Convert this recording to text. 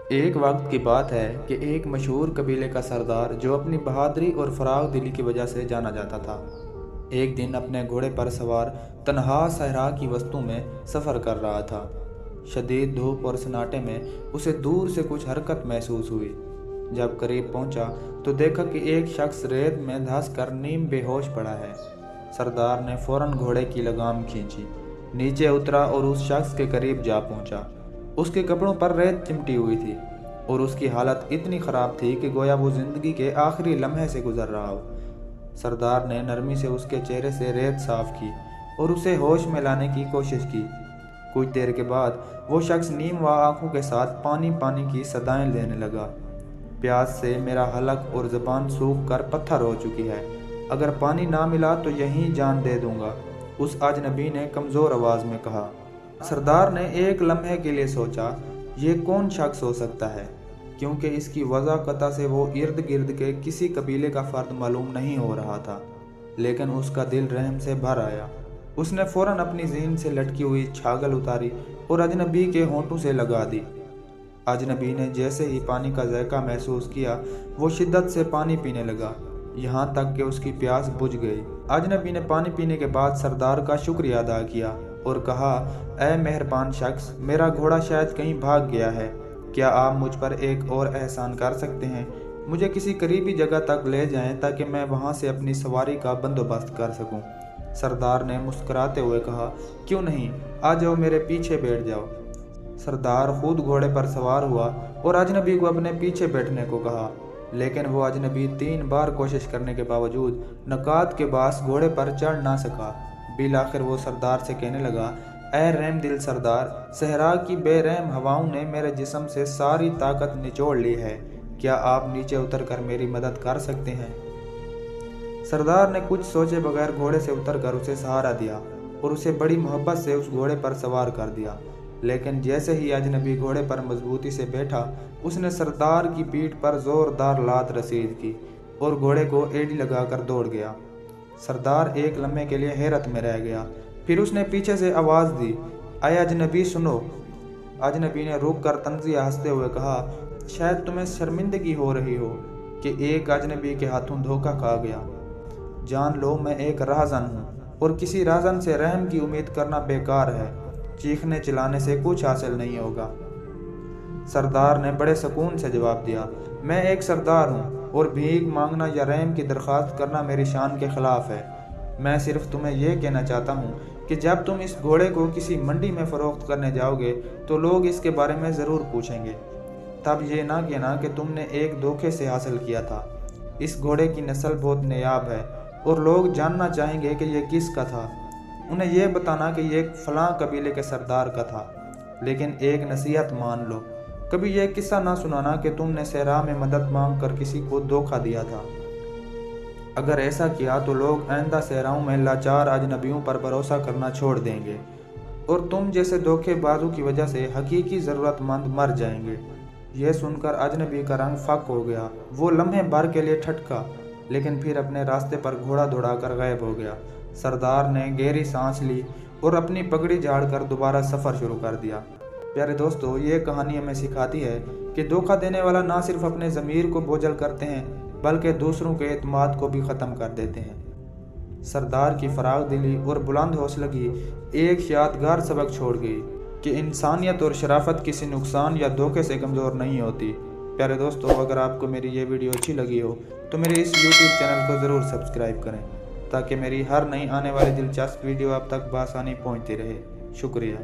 ایک وقت کی بات ہے کہ ایک مشہور قبیلے کا سردار جو اپنی بہادری اور فراخ دلی کی وجہ سے جانا جاتا تھا، ایک دن اپنے گھوڑے پر سوار تنہا صحرا کی وسطوں میں سفر کر رہا تھا۔ شدید دھوپ اور سناٹے میں اسے دور سے کچھ حرکت محسوس ہوئی۔ جب قریب پہنچا تو دیکھا کہ ایک شخص ریت میں دھنس کر نیم بے ہوش پڑا ہے۔ سردار نے فوراً گھوڑے کی لگام کھینچی، نیچے اترا اور اس شخص کے قریب جا پہنچا۔ اس کے کپڑوں پر ریت چمٹی ہوئی تھی اور اس کی حالت اتنی خراب تھی کہ گویا وہ زندگی کے آخری لمحے سے گزر رہا ہو۔ سردار نے نرمی سے اس کے چہرے سے ریت صاف کی اور اسے ہوش میں لانے کی کوشش کی۔ کچھ دیر کے بعد وہ شخص نیم و آنکھوں کے ساتھ پانی پانی کی صدائیں دینے لگا۔ پیاس سے میرا حلق اور زبان سوکھ کر پتھر ہو چکی ہے، اگر پانی نہ ملا تو یہیں جان دے دوں گا، اس اجنبی نے کمزور آواز میں کہا۔ سردار نے ایک لمحے کے لیے سوچا، یہ کون شخص ہو سکتا ہے، کیونکہ اس کی وضاحت سے وہ ارد گرد کے کسی قبیلے کا فرد معلوم نہیں ہو رہا تھا، لیکن اس کا دل رحم سے بھر آیا۔ اس نے فوراً اپنی ذہن سے لٹکی ہوئی چھاگل اتاری اور اجنبی کے ہونٹوں سے لگا دی۔ اجنبی نے جیسے ہی پانی کا ذائقہ محسوس کیا، وہ شدت سے پانی پینے لگا، یہاں تک کہ اس کی پیاس بجھ گئی۔ اجنبی نے پانی پینے کے بعد سردار کا شکریہ ادا کیا اور کہا، اے مہربان شخص، میرا گھوڑا شاید کہیں بھاگ گیا ہے، کیا آپ مجھ پر ایک اور احسان کر سکتے ہیں؟ مجھے کسی قریبی جگہ تک لے جائیں تاکہ میں وہاں سے اپنی سواری کا بندوبست کر سکوں۔ سردار نے مسکراتے ہوئے کہا، کیوں نہیں، آ جاؤ، میرے پیچھے بیٹھ جاؤ۔ سردار خود گھوڑے پر سوار ہوا اور اجنبی کو اپنے پیچھے بیٹھنے کو کہا، لیکن وہ اجنبی 3 بار کوشش کرنے کے باوجود نکات کے باعث گھوڑے پر چڑھ نہ سکا۔ بالآخر وہ سردار سے کہنے لگا، اے رحم دل سردار، صحرا کی بے رحم ہواؤں نے میرے جسم سے ساری طاقت نچوڑ لی ہے، کیا آپ نیچے اتر کر میری مدد کر سکتے ہیں؟ سردار نے کچھ سوچے بغیر گھوڑے سے اتر کر اسے سہارا دیا اور اسے بڑی محبت سے اس گھوڑے پر سوار کر دیا، لیکن جیسے ہی اجنبی گھوڑے پر مضبوطی سے بیٹھا، اس نے سردار کی پیٹھ پر زوردار لات رسید کی اور گھوڑے کو ایڑی لگا کر دوڑ گیا۔ سردار ایک لمحے کے لیے حیرت میں رہ گیا، پھر اس نے پیچھے سے آواز دی، اے اجنبی سنو۔ اجنبی نے رک کر طنزیہ ہنستے ہوئے کہا، شاید تمہیں شرمندگی ہو رہی ہو کہ ایک اجنبی کے ہاتھوں دھوکہ کھا گیا۔ جان لو میں ایک راہزن ہوں اور کسی راہزن سے رحم کی امید کرنا بیکار ہے، چیخنے چلانے سے کچھ حاصل نہیں ہوگا۔ سردار نے بڑے سکون سے جواب دیا، میں ایک سردار ہوں اور بھیک مانگنا یا رحم کی درخواست کرنا میری شان کے خلاف ہے۔ میں صرف تمہیں یہ کہنا چاہتا ہوں کہ جب تم اس گھوڑے کو کسی منڈی میں فروخت کرنے جاؤ گے تو لوگ اس کے بارے میں ضرور پوچھیں گے، تب یہ نہ کہنا کہ تم نے ایک دھوکے سے حاصل کیا تھا۔ اس گھوڑے کی نسل بہت نایاب ہے اور لوگ جاننا چاہیں گے کہ یہ کس کا تھا۔ انہیں یہ بتانا کہ یہ فلاں قبیلے کے سردار کا تھا، لیکن ایک نصیحت مان لو، کبھی یہ قصہ نہ سنانا کہ تم نے صحرا میں مدد مانگ کر کسی کو دھوکہ دیا تھا۔ اگر ایسا کیا تو لوگ آئندہ صحراؤں میں لاچار اجنبیوں پر بھروسہ کرنا چھوڑ دیں گے اور تم جیسے دھوکے بازوں کی وجہ سے حقیقی ضرورت مند مر جائیں گے۔ یہ سن کر اجنبی کا رنگ فک ہو گیا، وہ لمحے بھر کے لیے ٹھٹکا، لیکن پھر اپنے راستے پر گھوڑا دوڑا کر غائب ہو گیا۔ سردار نے گہری سانس لی اور اپنی پگڑی جھاڑ کر دوبارہ سفر شروع کر دیا۔ پیارے دوستو، یہ کہانی ہمیں سکھاتی ہے کہ دھوکہ دینے والا نہ صرف اپنے ضمیر کو بوجھل کرتے ہیں بلکہ دوسروں کے اعتماد کو بھی ختم کر دیتے ہیں۔ سردار کی فراخ دلی اور بلند حوصلگی ایک یادگار سبق چھوڑ گئی کہ انسانیت اور شرافت کسی نقصان یا دھوکے سے کمزور نہیں ہوتی۔ پیارے دوستو، اگر آپ کو میری یہ ویڈیو اچھی لگی ہو تو میرے اس YouTube چینل کو ضرور سبسکرائب کریں تاکہ میری ہر نئی آنے والی دلچسپ ویڈیو آپ تک بآسانی پہنچتی رہے۔ شکریہ۔